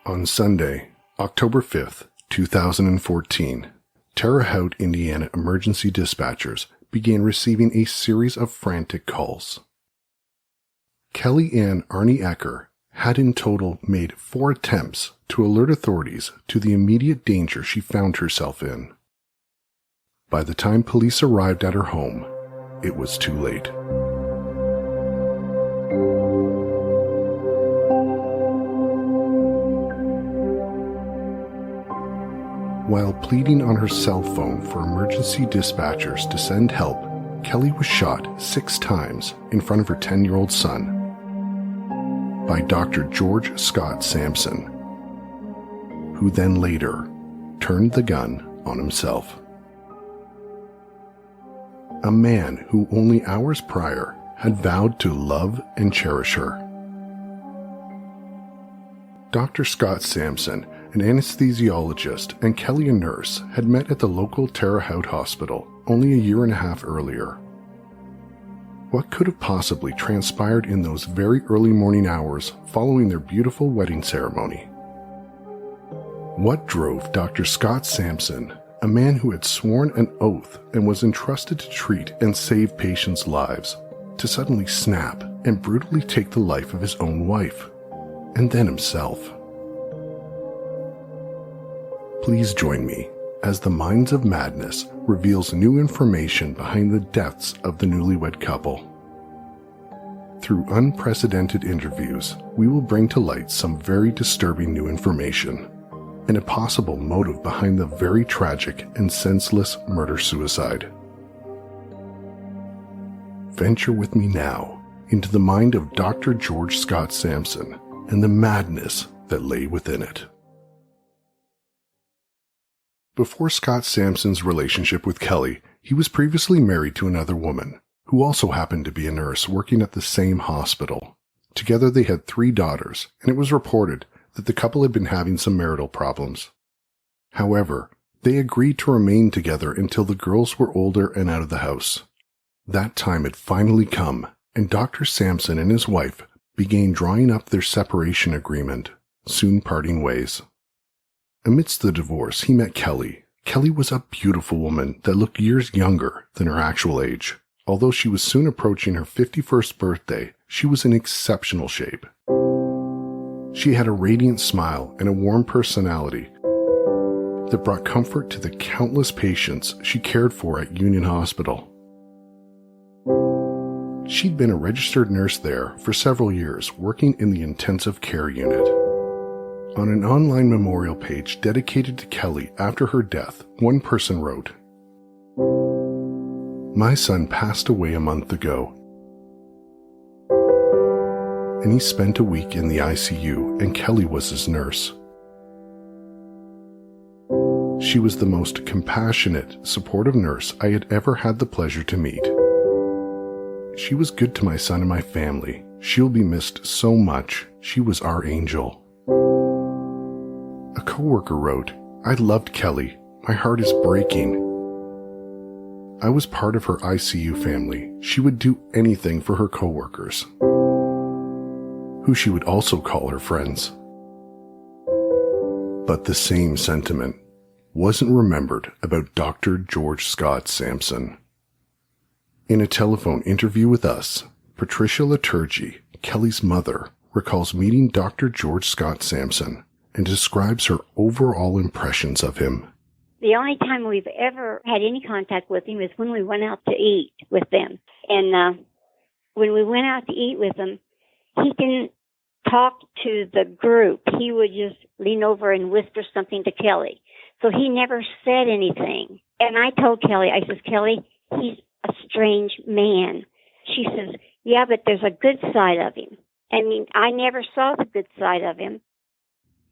On Sunday, October 5th, 2014, Terre Haute Indiana emergency dispatchers began receiving a series of frantic calls. Kelly Ann Arney Ecker had in total made 4 attempts to alert authorities to the immediate danger she found herself in. By the time police arrived at her home, it was too late. While pleading on her cell phone for emergency dispatchers to send help, Kelly was shot 6 times in front of her 10-year-old son by Dr. George Scott Sampson, who then later turned the gun on himself. A man who only hours prior had vowed to love and cherish her. Dr. Scott Sampson, an anesthesiologist, and Kelly, a nurse, had met at the local Terre Haute hospital only a year and a half earlier. What could have possibly transpired in those very early morning hours following their beautiful wedding ceremony? What drove Dr. Scott Sampson, a man who had sworn an oath and was entrusted to treat and save patients' lives, to suddenly snap and brutally take the life of his own wife, and then himself? Please join me as the Minds of Madness reveals new information behind the deaths of the newlywed couple. Through unprecedented interviews, we will bring to light some very disturbing new information and a possible motive behind the very tragic and senseless murder-suicide. Venture with me now into the mind of Dr. George Scott Sampson and the madness that lay within it. Before Scott Sampson's relationship with Kelly, he was previously married to another woman, who also happened to be a nurse working at the same hospital. Together they had 3 daughters, and it was reported that the couple had been having some marital problems. However, they agreed to remain together until the girls were older and out of the house. That time had finally come, and Dr. Sampson and his wife began drawing up their separation agreement, soon parting ways. Amidst the divorce, he met Kelly. Kelly was a beautiful woman that looked years younger than her actual age. Although she was soon approaching her 51st birthday, she was in exceptional shape. She had a radiant smile and a warm personality that brought comfort to the countless patients she cared for at Union Hospital. She'd been a registered nurse there for several years, working in the intensive care unit. On an online memorial page dedicated to Kelly after her death, one person wrote, "My son passed away a month ago, and he spent a week in the ICU, and Kelly was his nurse. She was the most compassionate, supportive nurse I had ever had the pleasure to meet. She was good to my son and my family. She'll be missed so much. She was our angel." A coworker wrote, "I loved Kelly. My heart is breaking. I was part of her ICU family. She would do anything for her coworkers, who she would also call her friends." But the same sentiment wasn't remembered about Dr. George Scott Sampson. In a telephone interview with us, Patricia Liturgy, Kelly's mother, recalls meeting Dr. George Scott Sampson and describes her overall impressions of him. The only time we've ever had any contact with him is when we went out to eat with them. And when we went out to eat with him, he didn't talk to the group. He would just lean over and whisper something to Kelly. So he never said anything. And I told Kelly, I says, "Kelly, he's a strange man." She says, "Yeah, but there's a good side of him." I mean, I never saw the good side of him.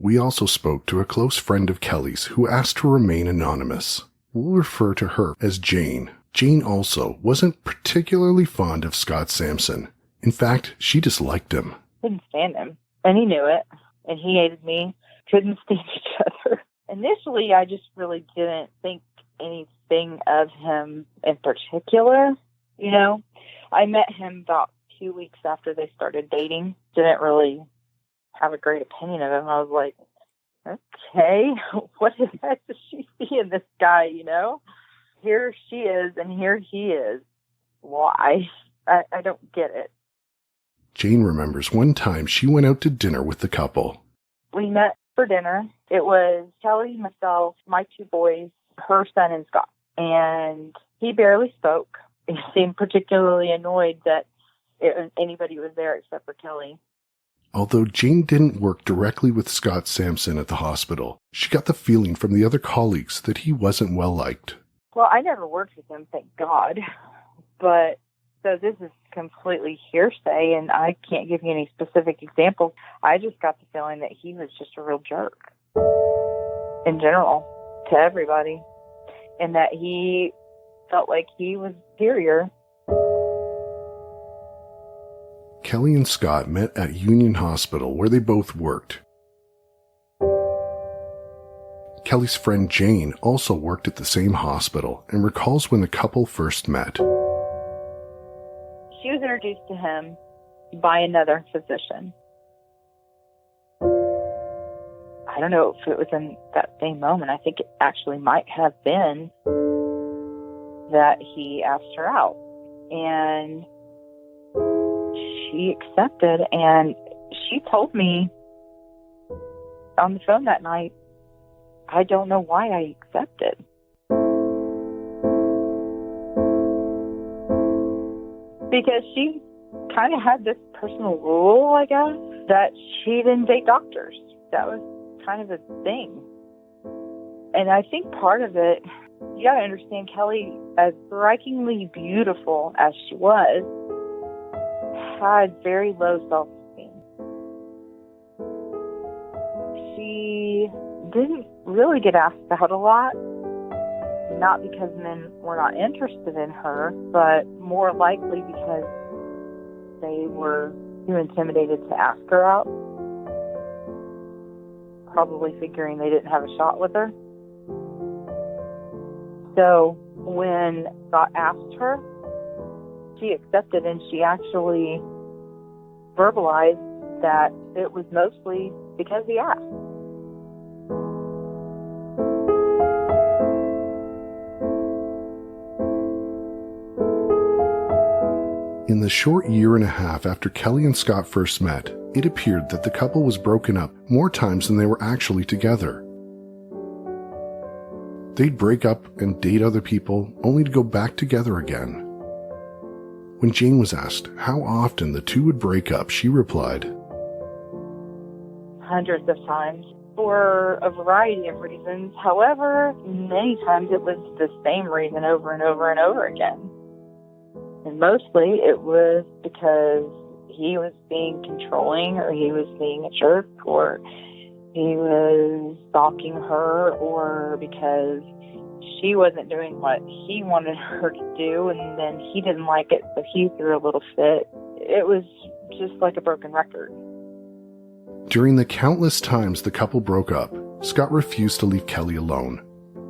We also spoke to a close friend of Kelly's who asked to remain anonymous. We'll refer to her as Jane. Jane also wasn't particularly fond of Scott Sampson. In fact, she disliked him. Couldn't stand him, and he knew it, and he hated me. Couldn't stand each other. Initially, I just really didn't think anything of him in particular. You know, I met him about 2 weeks after they started dating. Didn't really have a great opinion of him. I was like, okay, what the heck does she see in this guy, you know? Here she is, and here he is. Why? I don't get it. Jane remembers one time she went out to dinner with the couple. We met for dinner. It was Kelly, myself, my two boys, her son, and Scott. And he barely spoke. He seemed particularly annoyed that anybody was there except for Kelly. Although Jane didn't work directly with Scott Sampson at the hospital, she got the feeling from the other colleagues that he wasn't well liked. Well, I never worked with him, thank God. But so this is completely hearsay, and I can't give you any specific examples. I just got the feeling that he was just a real jerk in general to everybody, and that he felt like he was superior. Kelly and Scott met at Union Hospital, where they both worked. Kelly's friend Jane also worked at the same hospital and recalls when the couple first met. She was introduced to him by another physician. I don't know if it was in that same moment. I think it actually might have been that he asked her out. And she accepted, and she told me on the phone that night, I don't know why I accepted. Because she kind of had this personal rule, I guess, that she didn't date doctors. That was kind of a thing. And I think part of it, you got to understand, Kelly, as strikingly beautiful as she was, had very low self-esteem. She didn't really get asked out a lot. Not because men were not interested in her, but more likely because they were too intimidated to ask her out. Probably figuring they didn't have a shot with her. So when Scott asked her, she accepted, and she actually verbalized that it was mostly because he asked. In the short year and a half after Kelly and Scott first met, it appeared that the couple was broken up more times than they were actually together. They'd break up and date other people, only to go back together again. When Jane was asked how often the two would break up, she replied, Hundreds of times, for a variety of reasons. However, many times it was the same reason over and over and over again. And mostly it was because he was being controlling, or he was being a jerk, or he was stalking her, or because she wasn't doing what he wanted her to do, and then he didn't like it, so he threw a little fit. It was just like a broken record. During the countless times the couple broke up, Scott refused to leave Kelly alone.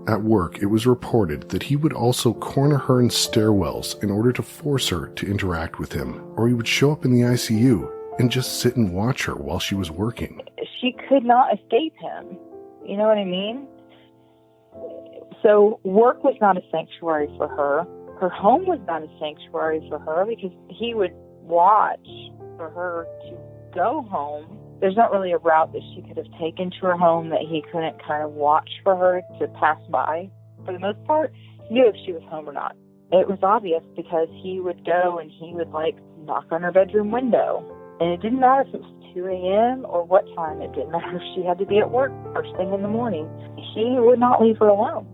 At work, it was reported that he would also corner her in stairwells in order to force her to interact with him, or he would show up in the ICU and just sit and watch her while she was working. She could not escape him. You know what I mean? So work was not a sanctuary for her. Her home was not a sanctuary for her because he would watch for her to go home. There's not really a route that she could have taken to her home that he couldn't kind of watch for her to pass by. For the most part, he knew if she was home or not. It was obvious because he would go and he would knock on her bedroom window. And it didn't matter if it was 2 a.m. or what time. It didn't matter if she had to be at work first thing in the morning. He would not leave her alone.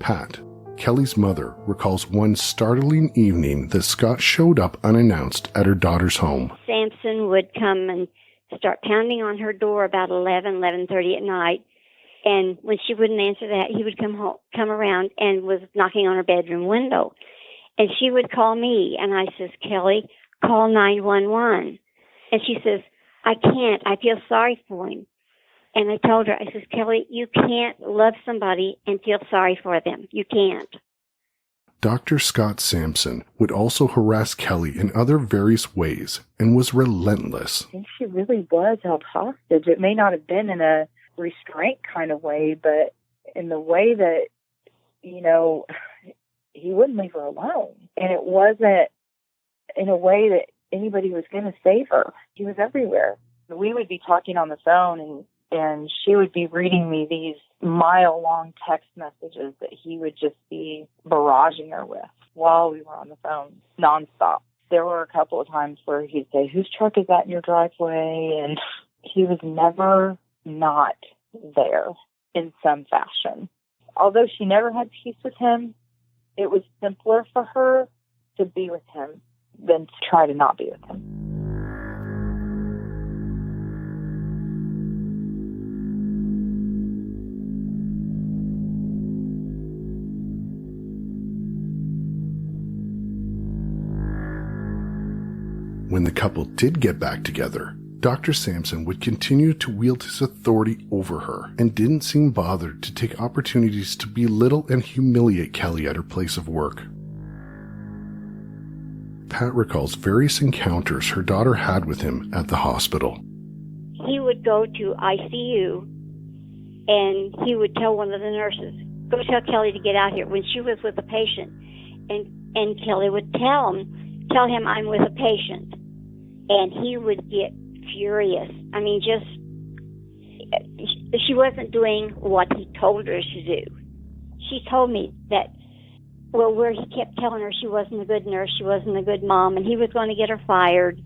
Pat, Kelly's mother, recalls one startling evening that Scott showed up unannounced at her daughter's home. Sampson would come and start pounding on her door about 11:30 at night. And when she wouldn't answer that, he would come around and was knocking on her bedroom window. And she would call me, and I says, Kelly, call 911. And she says, I can't. I feel sorry for him. And I told her, I says, Kelly, you can't love somebody and feel sorry for them. You can't. Dr. Scott Sampson would also harass Kelly in other various ways and was relentless. I think she really was held hostage. It may not have been in a restraint kind of way, but in the way that, he wouldn't leave her alone. And it wasn't in a way that anybody was going to save her. He was everywhere. We would be talking on the phone, and she would be reading me these mile-long text messages that he would just be barraging her with while we were on the phone, nonstop. There were a couple of times where he'd say, "Whose truck is that in your driveway?" And he was never not there in some fashion. Although she never had peace with him, it was simpler for her to be with him than to try to not be with him. When the couple did get back together, Dr. Sampson would continue to wield his authority over her and didn't seem bothered to take opportunities to belittle and humiliate Kelly at her place of work. Pat recalls various encounters her daughter had with him at the hospital. He would go to ICU, and he would tell one of the nurses, "Go tell Kelly to get out here," when she was with a patient. And Kelly would tell him, "I'm with a patient." And he would get furious. I mean, she wasn't doing what he told her to do. She told me that, where he kept telling her she wasn't a good nurse, she wasn't a good mom, and he was going to get her fired.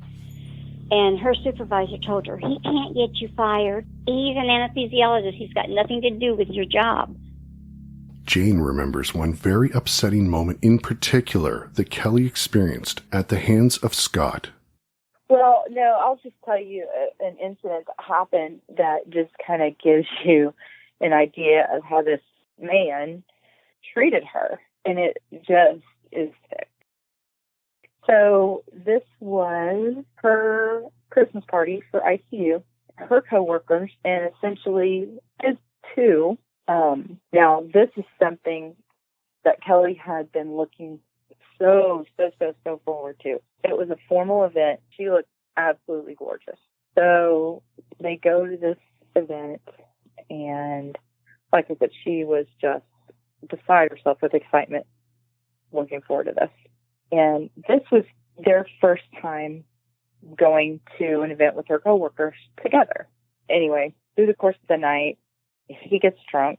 And her supervisor told her, "He can't get you fired. He's an anesthesiologist. He's got nothing to do with your job." Jane remembers one very upsetting moment in particular that Kelly experienced at the hands of Scott. Well, no, I'll just tell you an incident that happened that just kind of gives you an idea of how this man treated her. And it just is sick. So this was her Christmas party for ICU, her coworkers, and essentially his two. Now, this is something that Kelly had been looking so forward to. It was a formal event. She looked absolutely gorgeous. So they go to this event, and like I said, she was just beside herself with excitement, looking forward to this. And this was their first time going to an event with her coworkers together. Anyway, through the course of the night, he gets drunk.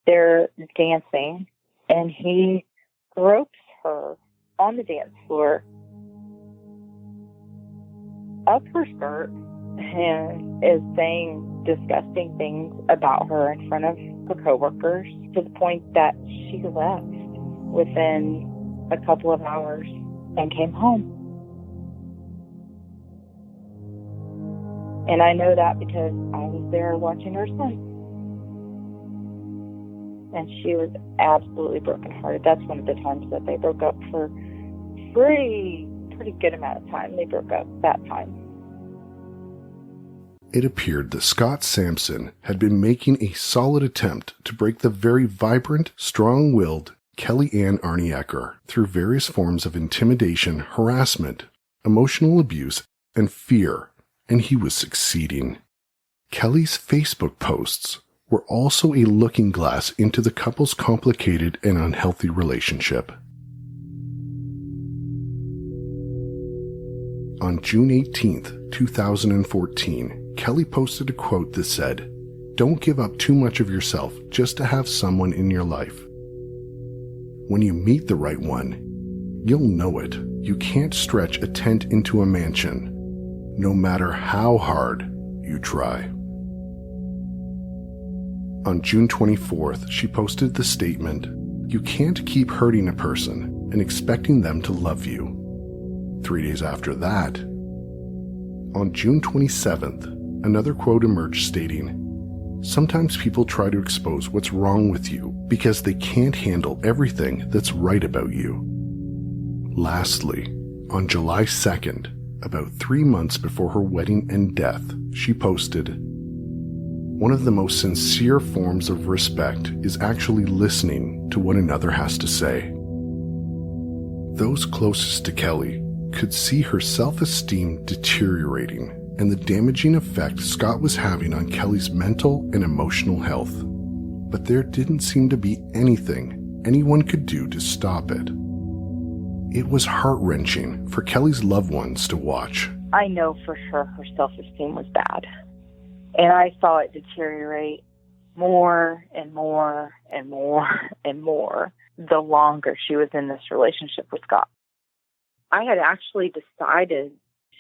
They're dancing, and he gropes her on the dance floor up her skirt and is saying disgusting things about her in front of her coworkers, to the point that she left within a couple of hours and came home. And I know that because I was there watching her son. And she was absolutely brokenhearted. That's one of the times that they broke up for pretty good amount of time. They broke up that time. It appeared that Scott Sampson had been making a solid attempt to break the very vibrant, strong-willed Kelly Ann Arney Ecker through various forms of intimidation, harassment, emotional abuse, and fear, and he was succeeding. Kelly's Facebook posts were also a looking glass into the couple's complicated and unhealthy relationship. On June 18th, 2014, Kelly posted a quote that said, "Don't give up too much of yourself just to have someone in your life. When you meet the right one, you'll know it. You can't stretch a tent into a mansion, no matter how hard you try." On June 24th, she posted the statement, "You can't keep hurting a person and expecting them to love you." 3 days after that, on June 27th, another quote emerged stating, "Sometimes people try to expose what's wrong with you because they can't handle everything that's right about you." Lastly, on July 2nd, about 3 months before her wedding and death, she posted, "One of the most sincere forms of respect is actually listening to what another has to say." Those closest to Kelly could see her self-esteem deteriorating and the damaging effect Scott was having on Kelly's mental and emotional health. But there didn't seem to be anything anyone could do to stop it. It was heart-wrenching for Kelly's loved ones to watch. I know for sure her self-esteem was bad. And I saw it deteriorate more and more and more and more the longer she was in this relationship with Scott. I had actually decided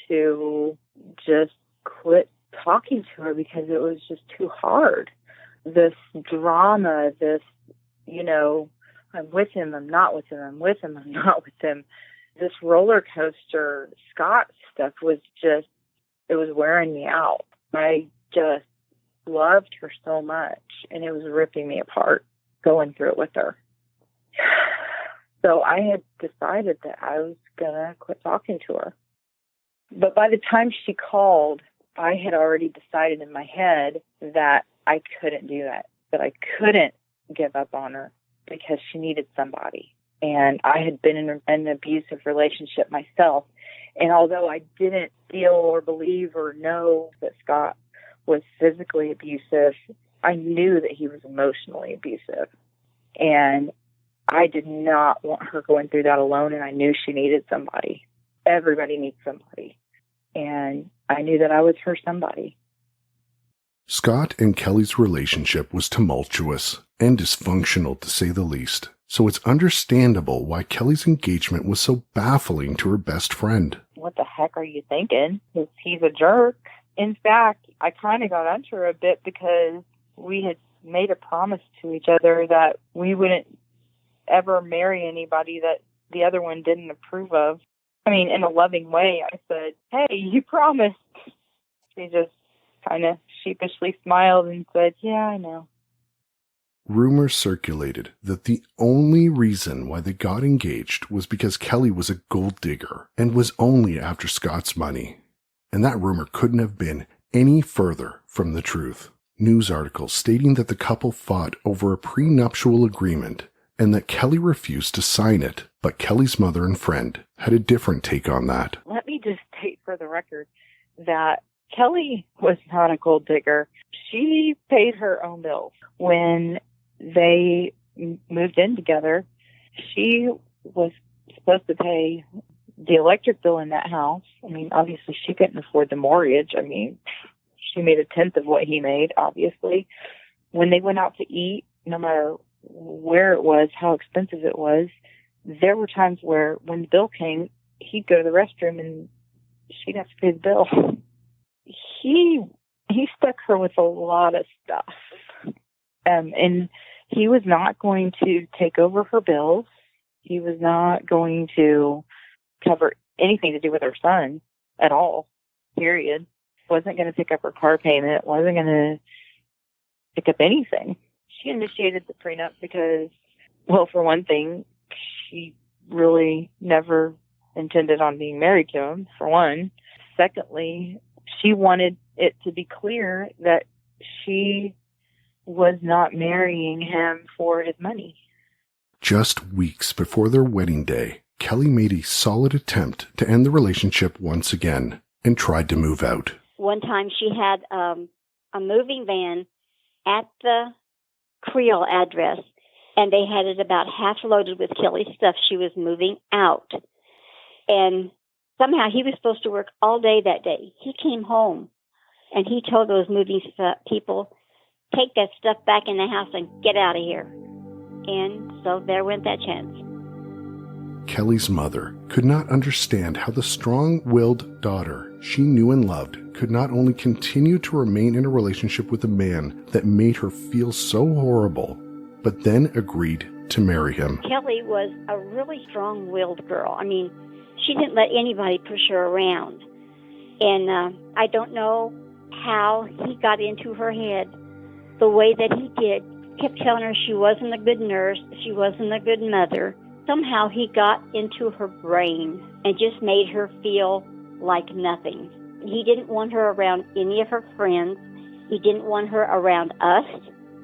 to just quit talking to her because it was just too hard. This drama, this, I'm with him, I'm not with him, I'm with him, I'm not with him. This roller coaster Scott stuff was just, it was wearing me out. I just loved her so much, and it was ripping me apart going through it with her. So I had decided that I was going to quit talking to her. But by the time she called, I had already decided in my head that I couldn't do that I couldn't give up on her because she needed somebody. And I had been in an abusive relationship myself. And although I didn't feel or believe or know that Scott was physically abusive, I knew that he was emotionally abusive. And I did not want her going through that alone, and I knew she needed somebody. Everybody needs somebody. And I knew that I was her somebody. Scott and Kelly's relationship was tumultuous and dysfunctional, to say the least, so it's understandable why Kelly's engagement was so baffling to her best friend. What the heck are you thinking? He's a jerk. In fact, I kind of got onto her a bit because we had made a promise to each other that we wouldn't ever marry anybody that the other one didn't approve of. I mean, in a loving way, I said, "Hey, you promised." She just kind of sheepishly smiled and said, "Yeah, I know." Rumors circulated that the only reason why they got engaged was because Kelly was a gold digger and was only after Scott's money. And that rumor couldn't have been any further from the truth. News articles stating that the couple fought over a prenuptial agreement and that Kelly refused to sign it, but Kelly's mother and friend had a different take on that. Let me just state for the record that Kelly was not a gold digger. She paid her own bills. When they moved in together, she was supposed to pay the electric bill in that house. I mean, obviously she couldn't afford the mortgage. I mean, she made 1/10 of what he made, obviously. When they went out to eat, no matter where it was, how expensive it was, there were times where when the bill came, he'd go to the restroom and she'd have to pay the bill. He stuck her with a lot of stuff. And he was not going to take over her bills. He was not going to cover anything to do with her son at all, period. Wasn't going to pick up her car payment. Wasn't going to pick up anything. She initiated the prenup because, well, for one thing, she really never intended on being married to him, for one. Secondly, she wanted it to be clear that she was not marrying him for his money. Just weeks before their wedding day, Kelly made a solid attempt to end the relationship once again and tried to move out. One time she had a moving van at the Creole address, and they had it about half loaded with Kelly's stuff. She was moving out. And somehow he was supposed to work all day that day. He came home, and he told those moving people, "Take that stuff back in the house and get out of here." And so there went that chance. Kelly's mother could not understand how the strong-willed daughter she knew and loved could not only continue to remain in a relationship with a man that made her feel so horrible, but then agreed to marry him. Kelly was a really strong-willed girl. I mean, she didn't let anybody push her around. And I don't know how he got into her head the way that he did. Kept telling her she wasn't a good nurse, she wasn't a good mother. Somehow he got into her brain and just made her feel like nothing. He didn't want her around any of her friends. He didn't want her around us.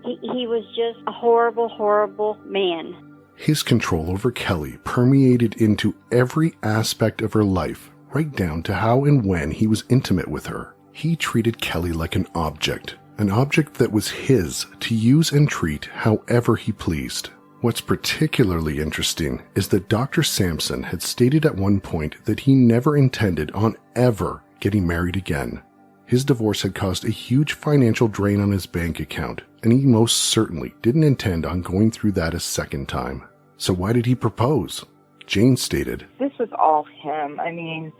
He was just a horrible, horrible man. His control over Kelly permeated into every aspect of her life, right down to how and when he was intimate with her. He treated Kelly like an object that was his to use and treat however he pleased. What's particularly interesting is that Dr. Sampson had stated at one point that he never intended on ever getting married again. His divorce had caused a huge financial drain on his bank account, and he most certainly didn't intend on going through that a second time. So why did he propose? Jane stated, "This was all him. I mean,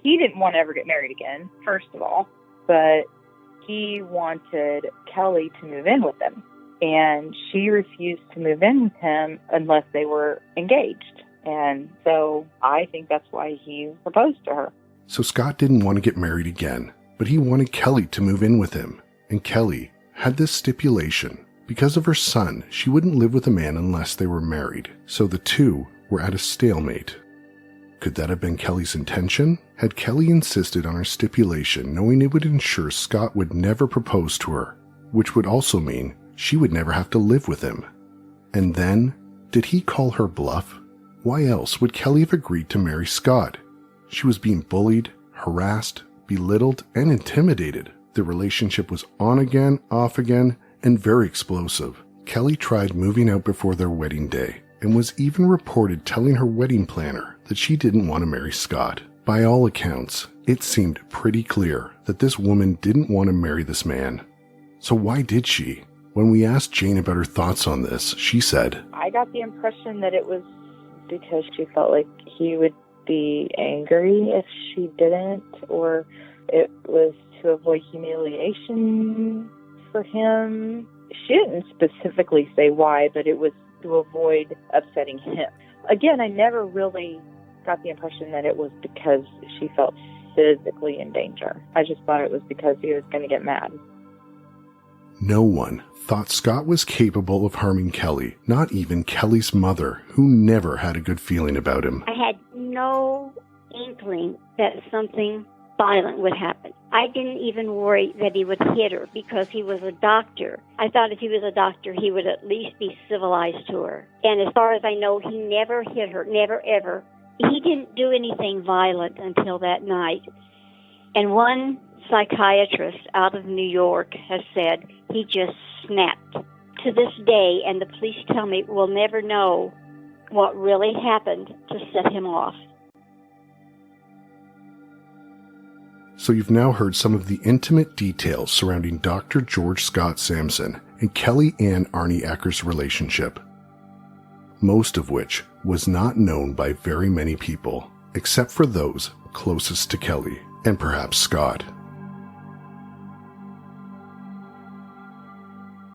he didn't want to ever get married again, first of all, but he wanted Kelly to move in with him. And she refused to move in with him unless they were engaged. And so I think that's why he proposed to her." So Scott didn't want to get married again, but he wanted Kelly to move in with him. And Kelly had this stipulation. Because of her son, she wouldn't live with a man unless they were married. So the two were at a stalemate. Could that have been Kelly's intention? Had Kelly insisted on her stipulation, knowing it would ensure Scott would never propose to her, which would also mean she would never have to live with him? And then, did he call her bluff? Why else would Kelly have agreed to marry Scott? She was being bullied, harassed, belittled, and intimidated. The relationship was on again, off again, and very explosive. Kelly tried moving out before their wedding day, and was even reported telling her wedding planner that she didn't want to marry Scott. By all accounts, it seemed pretty clear that this woman didn't want to marry this man. So why did she? When we asked Jane about her thoughts on this, she said, "I got the impression that it was because she felt like he would be angry if she didn't, or it was to avoid humiliation for him." She didn't specifically say why, but it was to avoid upsetting him. Again, I never really got the impression that it was because she felt physically in danger. I just thought it was because he was going to get mad. No one thought Scott was capable of harming Kelly, not even Kelly's mother, who never had a good feeling about him. I had no inkling that something violent would happen. I didn't even worry that he would hit her because he was a doctor. I thought if he was a doctor, he would at least be civilized to her. And as far as I know, he never hit her, never ever. He didn't do anything violent until that night. And one psychiatrist out of New York has said he just snapped. To this day, and the police tell me, we'll never know what really happened to set him off. So you've now heard some of the intimate details surrounding Dr. George Scott Sampson and Kelly Ann Arney Ecker's relationship, most of which was not known by very many people, except for those closest to Kelly and perhaps Scott.